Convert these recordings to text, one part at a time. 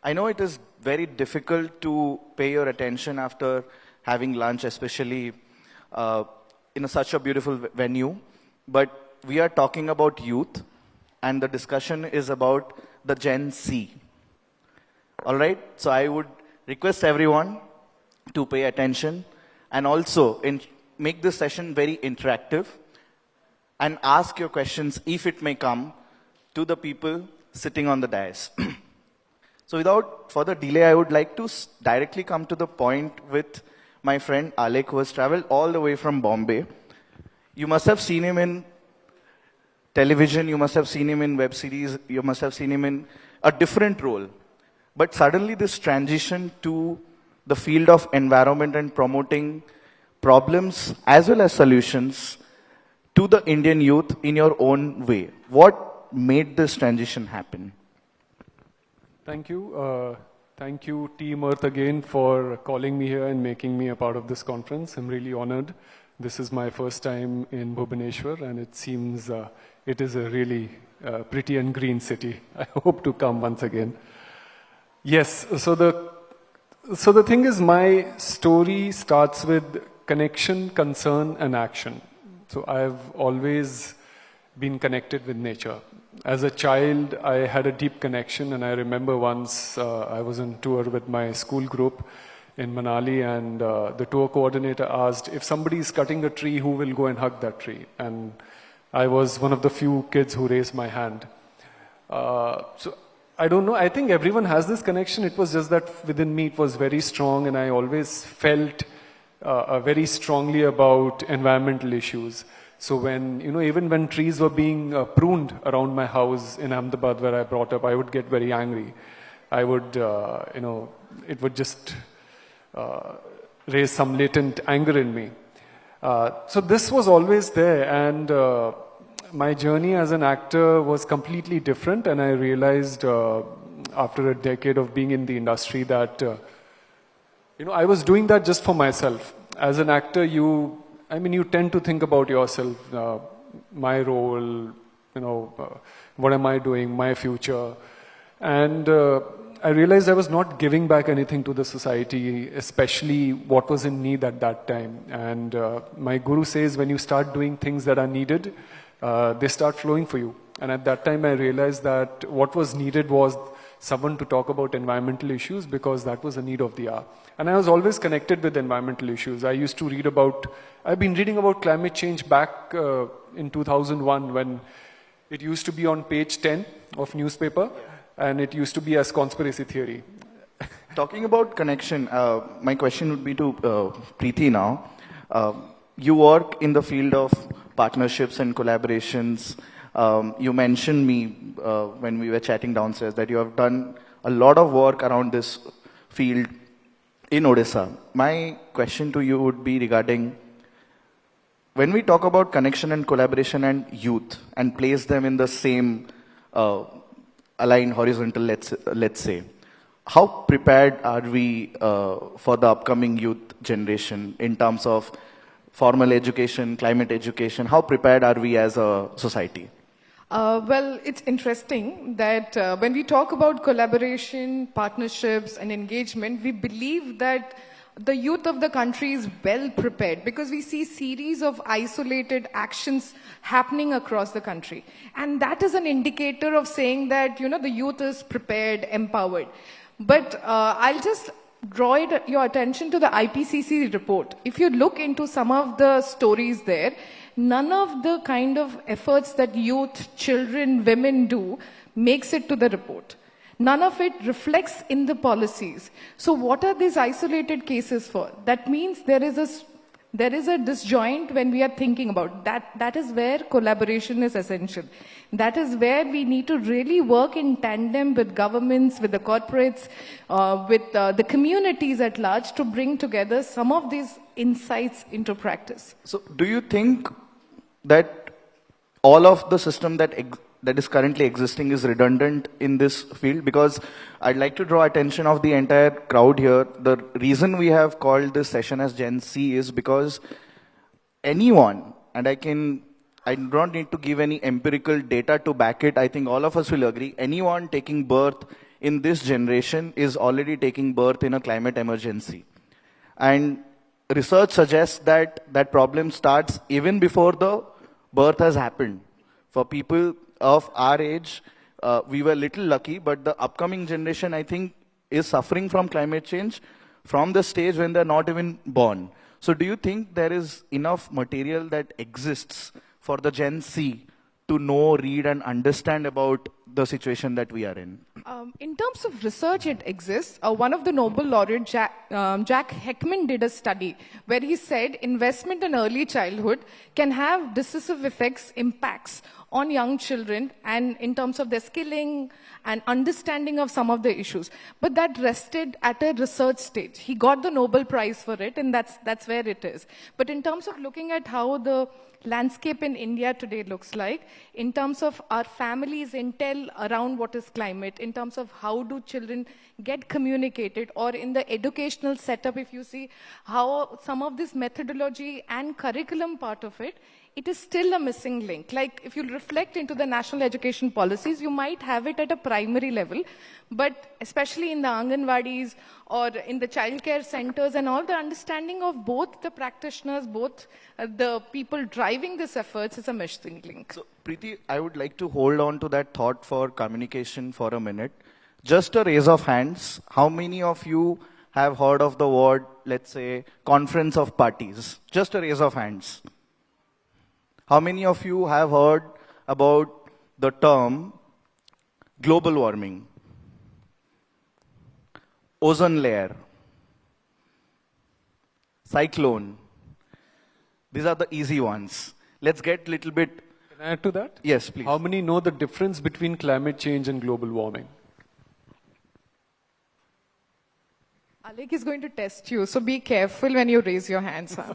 I know it is very difficult to pay your attention after having lunch, especially in such a beautiful venue, but we are talking about youth, and the discussion is about the Gen Z. All right, so I would request everyone to pay attention and also make this session very interactive and ask your questions, if it may come, to the people sitting on the dais. So without further delay, I would like to directly come to the point with my friend Aalekh, who has traveled all the way from Bombay. You must have seen him in television, you must have seen him in web series, you must have seen him in a different role. But suddenly this transition to the field of environment and promoting problems as well as solutions to the Indian youth in your own way. What made this transition happen? Thank you. Thank you, Team Earth, again for calling me here and making me a part of this conference. I'm really honored. This is my first time in Bhubaneswar, and it seems it is a really pretty and green city. I hope to come once again. Yes, so the thing is, my story starts with connection, concern, and action. So I've always been connected with nature. As a child, I had a deep connection, and I remember once I was on tour with my school group in Manali, and the tour coordinator asked, if somebody is cutting a tree, who will go and hug that tree? And I was one of the few kids who raised my hand. So I don't know, I think everyone has this connection. It was just that within me it was very strong, and I always felt very strongly about environmental issues. So when, even when trees were being pruned around my house in Ahmedabad where I brought up, I would get very angry. I would, it would just raise some latent anger in me. So this was always there, and my journey as an actor was completely different, and I realized after a decade of being in the industry that, I was doing that just for myself. As an actor, you tend to think about yourself, my role, what am I doing, my future. And I realized I was not giving back anything to the society, especially what was in need at that time. And my guru says when you start doing things that are needed, they start flowing for you. And at that time I realized that what was needed was someone to talk about environmental issues, because that was a need of the hour. And I was always connected with environmental issues. I used to I've been reading about climate change back in 2001, when it used to be on page 10 of newspaper, and it used to be as conspiracy theory. Talking about connection, my question would be to Preeti now. You work in the field of partnerships and collaborations. You mentioned me when we were chatting downstairs that you have done a lot of work around this field in Odisha. My question to you would be regarding, when we talk about connection and collaboration and youth and place them in the same aligned horizontal, let's say, how prepared are we for the upcoming youth generation in terms of formal education, climate education? How prepared are we as a society? Well, it's interesting that when we talk about collaboration, partnerships, and engagement, we believe that the youth of the country is well prepared, because we see series of isolated actions happening across the country. And that is an indicator of saying that, the youth is prepared, empowered. But I'll just draw your attention to the IPCC report. If you look into some of the stories there, none of the kind of efforts that youth, children, women do makes it to the report. None of it reflects in the policies. So what are these isolated cases for? That means there is a disjoint when we are thinking about that. That is where collaboration is essential. That is where we need to really work in tandem with governments, with the corporates, with the communities at large, to bring together some of these insights into practice. So do you think that all of the system that is currently existing is redundant in this field? Because I'd like to draw attention of the entire crowd here. The reason we have called this session as Gen Z is because anyone, and I don't need to give any empirical data to back it, I think all of us will agree, anyone taking birth in this generation is already taking birth in a climate emergency. And research suggests that that problem starts even before the birth has happened. For people of our age, we were little lucky, but the upcoming generation, I think, is suffering from climate change from the stage when they're not even born. So do you think there is enough material that exists for the Gen Z to know, read, and understand about the situation that we are in? In terms of research, it exists. One of the Nobel laureate, Jack Heckman, did a study where he said investment in early childhood can have decisive effects, impacts on young children and in terms of their skilling and understanding of some of the issues. But that rested at a research stage. He got the Nobel Prize for it, and that's where it is. But in terms of looking at how the landscape in India today looks like, in terms of our families' intel around what is climate, in terms of how do children get communicated, or in the educational setup, if you see how some of this methodology and curriculum part of it, it is still a missing link. Like, if you reflect into the national education policies, you might have it at a primary level, but especially in the Anganwadis or in the childcare centers and all, the understanding of both the practitioners, both the people driving these efforts is a missing link. So, Preeti, I would like to hold on to that thought for communication for a minute. Just a raise of hands, how many of you have heard of the word, let's say, conference of parties? Just a raise of hands. How many of you have heard about the term global warming, ozone layer, cyclone? These are the easy ones. Let's get a little bit... Can I add to that? Yes, please. How many know the difference between climate change and global warming? Aalekh is going to test you, so be careful when you raise your hands. Huh?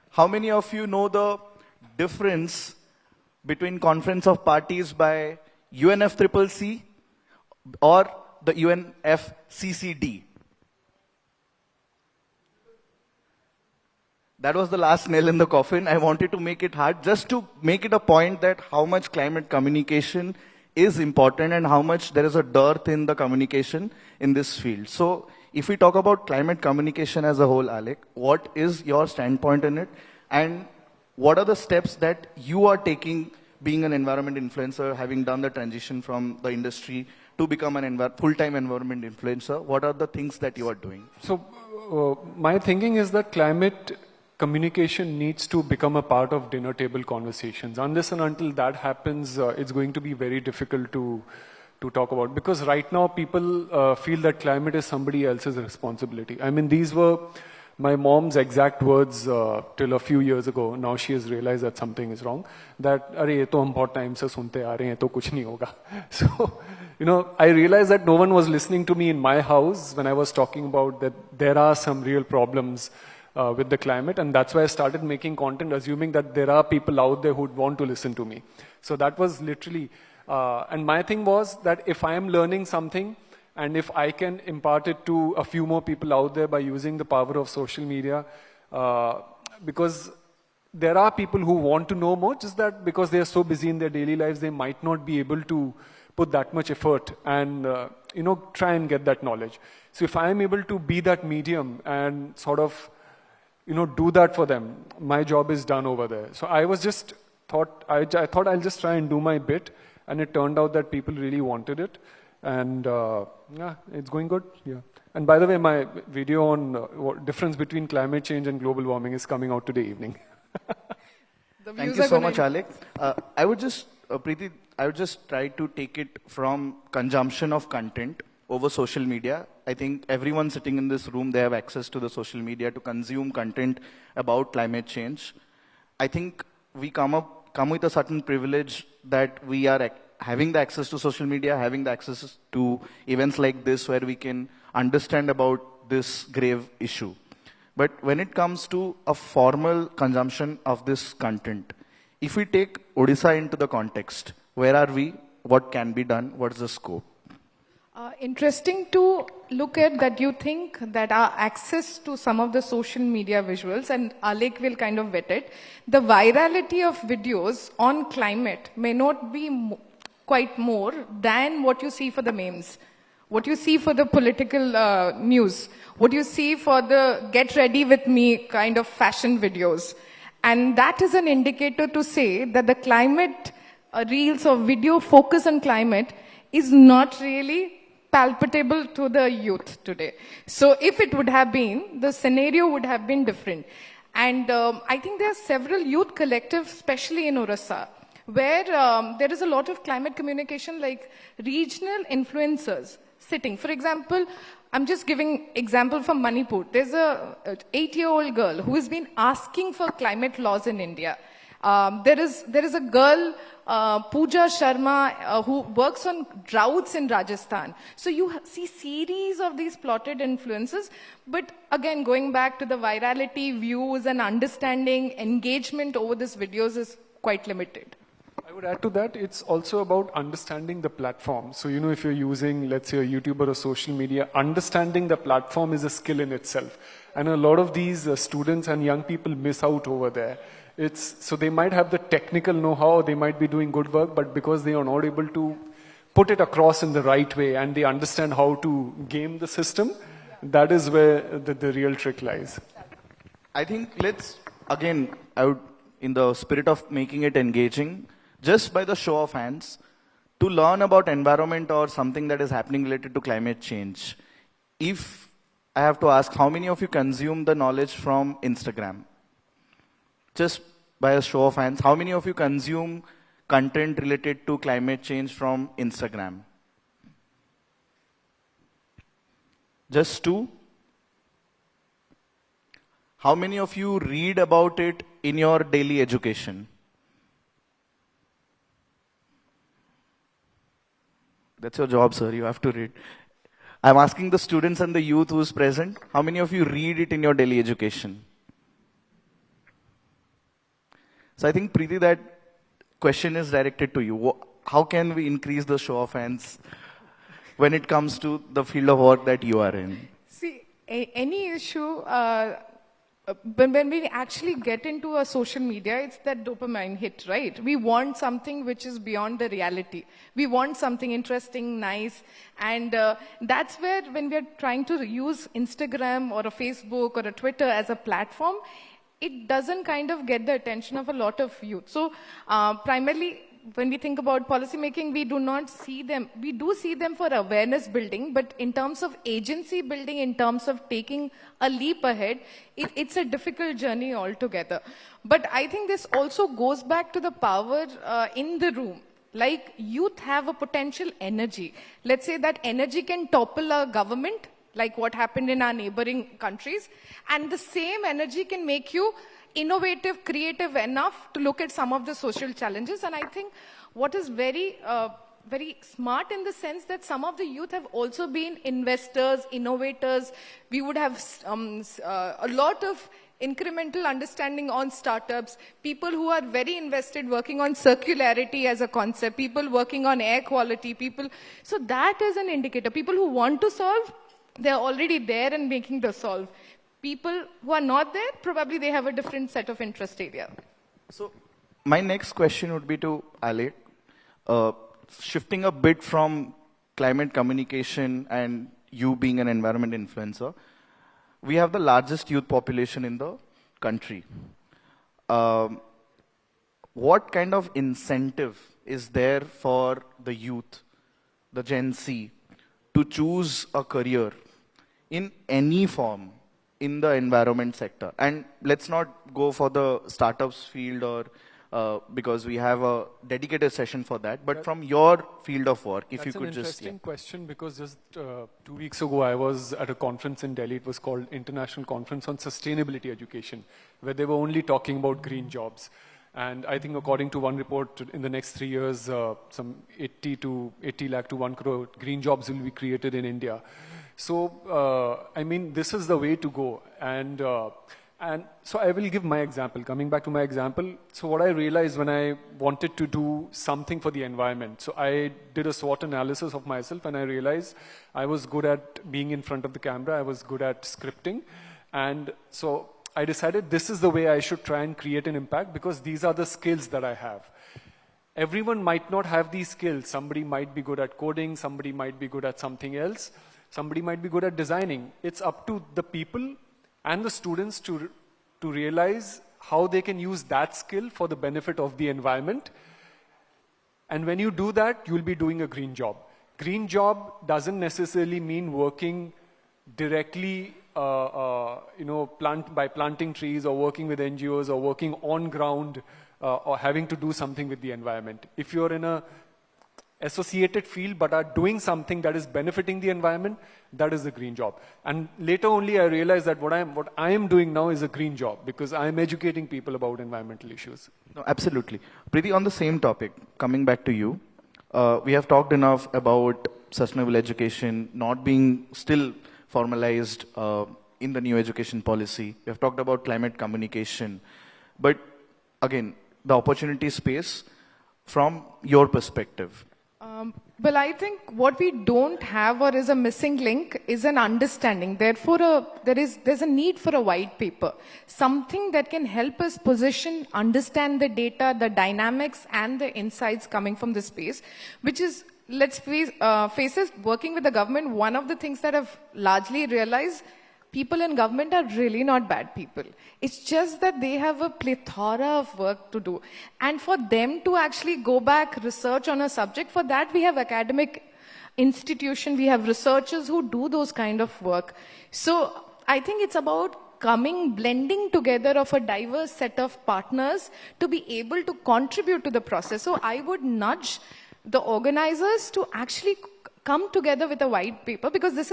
How many of you know the difference between Conference of Parties by UNFCCC or the UNFCCC? That was the last nail in the coffin. I wanted to make it hard, just to make it a point that how much climate communication is important and how much there is a dearth in the communication in this field. So if we talk about climate communication as a whole, Aalekh, what is your standpoint in it? And what are the steps that you are taking, being an environment influencer, having done the transition from the industry to become an full-time environment influencer? What are the things that you are doing? So my thinking is that climate communication needs to become a part of dinner table conversations. Unless and until that happens, it's going to be very difficult to talk about. Because right now people feel that climate is somebody else's responsibility. I mean, these were my mom's exact words till a few years ago. Now she has realized that something is wrong. That, "Arey, ye to hum bahut time se sunte aa rahe hain, to kuch nahi hoga." So, I realized that no one was listening to me in my house when I was talking about that there are some real problems with the climate, and that's why I started making content, assuming that there are people out there who would want to listen to me. So that was literally, and my thing was that if I am learning something, and if I can impart it to a few more people out there by using the power of social media, because there are people who want to know more, just that because they are so busy in their daily lives, they might not be able to put that much effort and, try and get that knowledge. So if I am able to be that medium and sort of, do that for them, my job is done over there. So I thought I'll just try and do my bit, and it turned out that people really wanted it. And it's going good. Yeah. And by the way, my video on difference between climate change and global warming is coming out today evening. Thank you so much, Aalekh. I would just, Preeti, I would just try to take it from consumption of content over social media. I think everyone sitting in this room, they have access to the social media to consume content about climate change. I think we come with a certain privilege that we are having the access to social media, having the access to events like this where we can understand about this grave issue. But when it comes to a formal consumption of this content, if we take Odisha into the context, where are we? What can be done? What is the scope? Interesting to look at that. You think that our access to some of the social media visuals, and Aalekh will kind of vet it, the virality of videos on climate may not be quite more than what you see for the memes. what you see for the political news, what you see for the get ready with me kind of fashion videos. And that is an indicator to say that the climate reels or video focus on climate is not really palpable to the youth today. So if it would have been, the scenario would have been different. And I think there are several youth collectives, especially in Odisha, where there is a lot of climate communication, like regional influencers sitting. For example, I'm just giving example from Manipur. There's a 8-year-old girl who has been asking for climate laws in India. There is a girl, Pooja Sharma, who works on droughts in Rajasthan. So you see series of these plotted influences. But again, going back to the virality, views and understanding, engagement over these videos is quite limited. I would add to that, it's also about understanding the platform. So, if you're using, let's say, a YouTuber or social media, understanding the platform is a skill in itself. And a lot of these students and young people miss out over there. So they might have the technical know-how, they might be doing good work, but because they are not able to put it across in the right way and they understand how to game the system, that is where the real trick lies. I think in the spirit of making it engaging, just by the show of hands, to learn about environment or something that is happening related to climate change. If I have to ask, how many of you consume the knowledge from Instagram? Just by a show of hands, how many of you consume content related to climate change from Instagram? Just 2? How many of you read about it in your daily education? That's your job, sir. You have to read. I'm asking the students and the youth who's present, how many of you read it in your daily education? So I think, Preeti, that question is directed to you. How can we increase the show of hands when it comes to the field of work that you are in? See, any issue, when we actually get into a social media, it's that dopamine hit, right? We want something which is beyond the reality. We want something interesting, nice. And that's where, when we're trying to use Instagram or a Facebook or a Twitter as a platform, it doesn't kind of get the attention of a lot of youth. So primarily, when we think about policy making, we do not see them. We do see them for awareness building, but in terms of agency building, in terms of taking a leap ahead, it's a difficult journey altogether. But I think this also goes back to the power in the room. Like, youth have a potential energy. Let's say that energy can topple a government, like what happened in our neighboring countries, and the same energy can make you innovative, creative enough to look at some of the social challenges. And I think what is very smart in the sense that some of the youth have also been investors, innovators. We would have a lot of incremental understanding on startups, people who are very invested working on circularity as a concept, people working on air quality, people. So that is an indicator. People who want to solve, they're already there and making the solve. People who are not there, probably they have a different set of interest area. So my next question would be to Aalekh. Shifting a bit from climate communication and you being an environment influencer, we have the largest youth population in the country. What kind of incentive is there for the youth, the Gen Z, to choose a career in any form in the environment sector? And let's not go for the startups field or because we have a dedicated session for that, but from your field of work, if you could just... That's an interesting question, because just 2 weeks ago I was at a conference in Delhi. It was called International Conference on Sustainability Education, where they were only talking about green jobs. And I think according to one report, in the next 3 years, some 80 lakh to 1 crore green jobs will be created in India. So, I mean, this is the way to go. And so I will give my example. Coming back to my example, so what I realized when I wanted to do something for the environment, so I did a SWOT analysis of myself, and I realized I was good at being in front of the camera, I was good at scripting, and so I decided this is the way I should try and create an impact, because these are the skills that I have. everyone might not have these skills. Somebody might be good at coding, somebody might be good at something else, somebody might be good at designing. It's up to the people and the students to realize how they can use that skill for the benefit of the environment. And when you do that, you'll be doing a green job. Green job doesn't necessarily mean working directly, by planting trees or working with NGOs or working on ground or having to do something with the environment. If you're in a associated field but are doing something that is benefiting the environment, that is the green job. And later only I realized that what I am doing now is a green job because I am educating people about environmental issues. No, absolutely. Preeti, on the same topic, coming back to you, we have talked enough about sustainable education not being still formalized in the new education policy. We have talked about climate communication. But again, the opportunity space from your perspective. Well, I think what we don't have or is a missing link is an understanding. Therefore, there's a need for a white paper. Something that can help us position, understand the data, the dynamics, and the insights coming from the space, which is, let's face it, working with the government, one of the things that I've largely realized, people in government are really not bad people. It's just that they have a plethora of work to do. And for them to actually go back, research on a subject, for that we have academic institution, we have researchers who do those kind of work. So I think it's about blending together of a diverse set of partners to be able to contribute to the process. So I would nudge the organizers to actually come together with a white paper, because this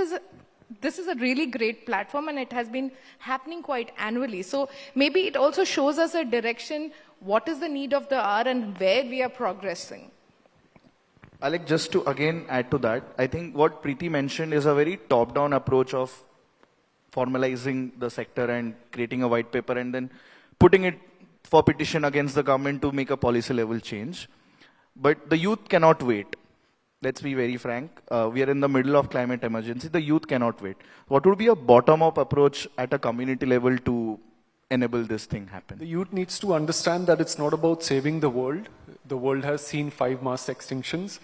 is a really great platform and it has been happening quite annually. So maybe it also shows us a direction, what is the need of the hour and where we are progressing. Aalekh, just to again add to that, I think what Preeti mentioned is a very top-down approach of formalizing the sector and creating a white paper and then putting it for petition against the government to make a policy level change. But the youth cannot wait. Let's be very frank. We are in the middle of climate emergency. The youth cannot wait. What would be a bottom-up approach at a community level to enable this thing happen? The youth needs to understand that it's not about saving the world. The world has seen 5 mass extinctions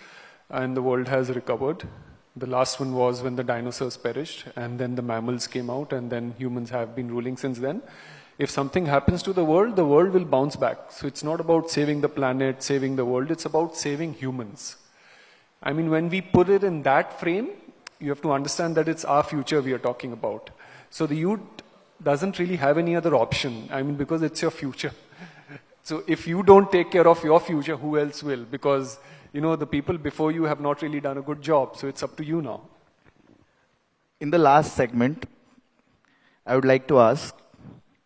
and the world has recovered. The last one was when the dinosaurs perished and then the mammals came out and then humans have been ruling since then. If something happens to the world will bounce back. So it's not about saving the planet, saving the world, it's about saving humans. I mean, when we put it in that frame, you have to understand that it's our future we are talking about. So the youth doesn't really have any other option. I mean, because it's your future. So if you don't take care of your future, who else will? Because, the people before you have not really done a good job. So it's up to you now. In the last segment, I would like to ask,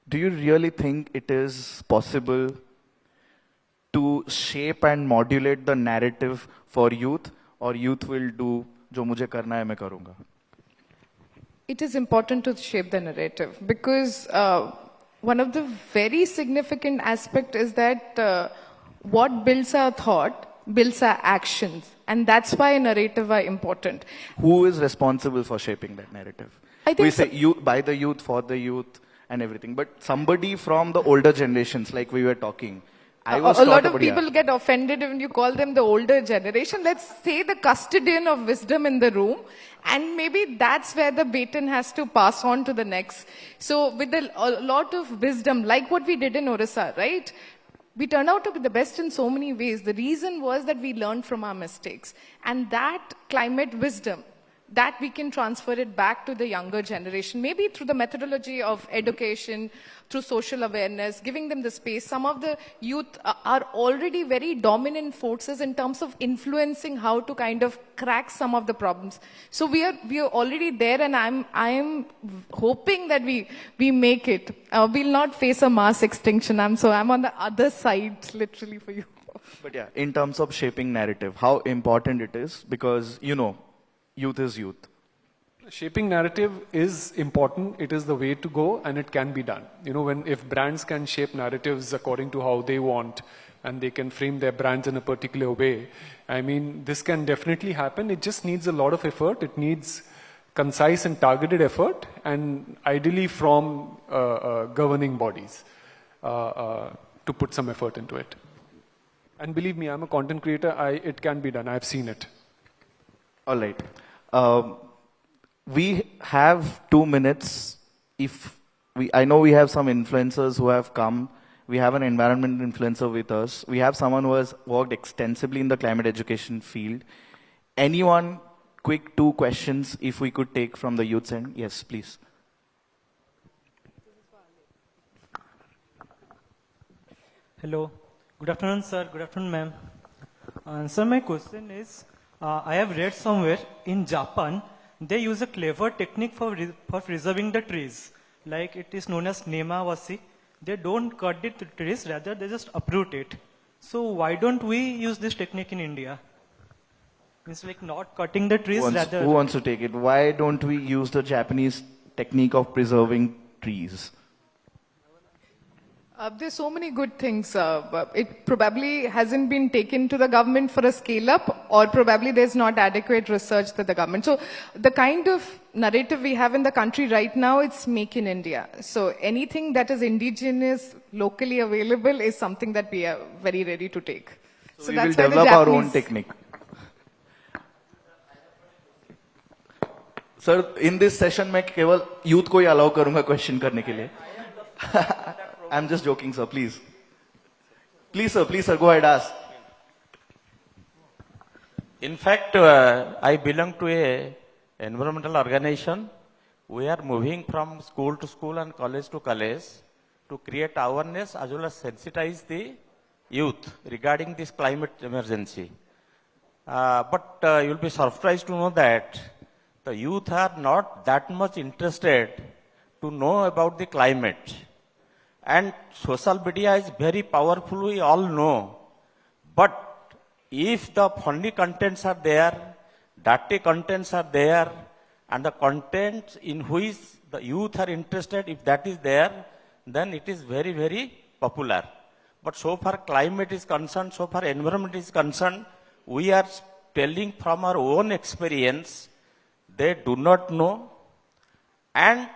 do you really think it is possible to shape and modulate the narrative for youth, or youth will do jo mujhe karna hai main karunga? It is important to shape the narrative because one of the very significant aspects is that what builds our thought builds our actions, and that's why narrative are important. Who is responsible for shaping that narrative? I think we say youth, by the youth, for the youth and everything, but somebody from the older generations, like we were talking, a lot of people get offended when you call them the older generation. Let's say the custodian of wisdom in the room, and maybe that's where the baton has to pass on to the next. So with a lot of wisdom, like what we did in Odisha, right? We turned out to be the best in so many ways. The reason was that we learned from our mistakes. And that climate wisdom, that we can transfer it back to the younger generation, maybe through the methodology of education, through social awareness, giving them the space. Some of the youth are already very dominant forces in terms of influencing how to kind of crack some of the problems. So we are already there, and I am hoping that we make it. We'll not face a mass extinction. I'm on the other side, literally, for you. But yeah, in terms of shaping narrative, how important it is, because youth is youth. Shaping narrative is important. It is the way to go, and it can be done. If brands can shape narratives according to how they want, and they can frame their brands in a particular way, I mean, this can definitely happen. It just needs a lot of effort. It needs concise and targeted effort, and ideally from governing bodies to put some effort into it. And believe me, I'm a content creator. It can be done. I've seen it. All right. We have 2 minutes. I know we have some influencers who have come. We have an environment influencer with us. We have someone who has worked extensively in the climate education field. Anyone, quick 2 questions if we could take from the youth's end. Yes, please. Hello. Good afternoon, sir. Good afternoon, ma'am. Sir, my question is, I have read somewhere in Japan, they use a clever technique for preserving the trees. Like it is known as nemawasi. They don't cut the trees, rather they just uproot it. So why don't we use this technique in India? It's like not cutting the trees, rather. Who wants to take it? Why don't we use the Japanese technique of preserving trees? There's so many good things. It probably hasn't been taken to the government for a scale-up, or probably there's not adequate research that the government. So the kind of narrative we have in the country right now, it's make in India. So anything that is indigenous, locally available is something that we are very ready to take. So we will develop our own technique. Sir, in this session, मैं केवल youth को ही allow करूँगा question करने के लिए. I'm just joking, sir. Please. Please, sir. Go ahead, ask. In fact, I belong to a environmental organization. We are moving from school to school and college to college to create awareness as well as sensitize the youth regarding this climate emergency. But you'll be surprised to know that the youth are not that much interested to know about the climate. And social media is very powerful, we all know. But if the funny contents are there, dirty contents are there, and the content in which the youth are interested, if that is there, then it is very, very popular. But so far climate is concerned, so far environment is concerned, we are telling from our own experience, they do not know, and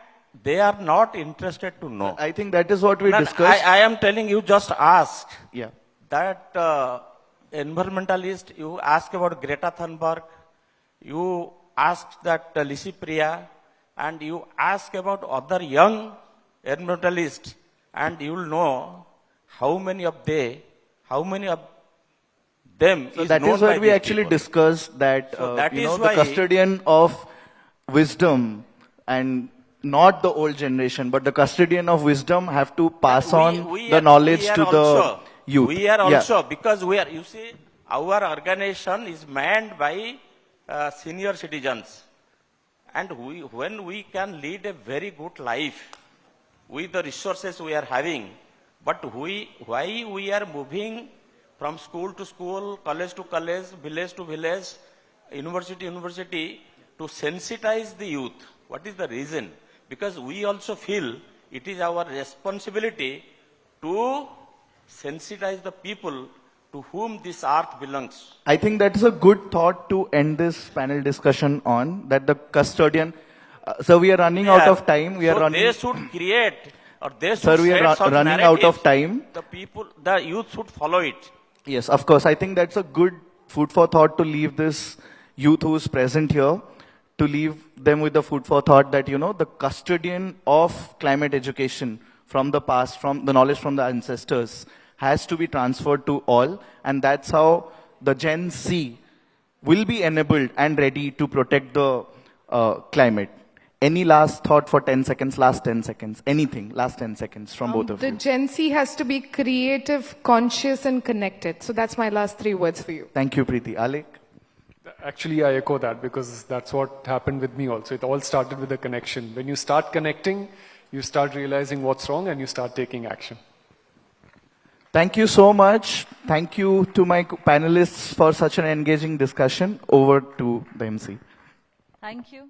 they are not interested to know. I think that is what we discussed. I am telling you, just ask. Yeah. That environmentalist, you ask about Greta Thunberg, you ask that Lisi Priya, and you ask about other young environmentalists, and you will know how many of them So is that known is where by we these actually people. discussed that, So that is the why- custodian of wisdom and not the old generation, but the custodian of wisdom have to pass on the knowledge to the youth. We are Yeah. also, because we are, you see, our organization is manned by senior citizens. And when we can lead a very good life with the resources we are having, but why we are moving from school to school, college to college, village to village, university to university, to sensitize the youth? What is the reason? Because we also feel it is our responsibility to sensitize the people to whom this earth belongs. I think that is a good thought to end this panel discussion on, that the custodian. So we are running out of time. We are running. They should create, or they should Sir, we are set some running out of narratives. time. The youth should follow it. Yes, of course. I think that's a good food for thought to leave this youth who is present here, to leave them with the food for thought that, the custodian of climate education from the past, from the knowledge from the ancestors, has to be transferred to all. And that's how the Gen Z will be enabled and ready to protect the climate. Any last thought for 10 seconds, last 10 seconds, anything, last 10 seconds from both of The you. Gen Z has to be creative, conscious, and connected. So that's my last 3 words for you. Thank you, Preeti. Aalekh? Actually, I echo that because that's what happened with me also. It all started with a connection. When you start connecting, you start realizing what's wrong and you start taking action. Thank you so much. Thank you to my panelists for such an engaging discussion. Over to the MC. Thank you.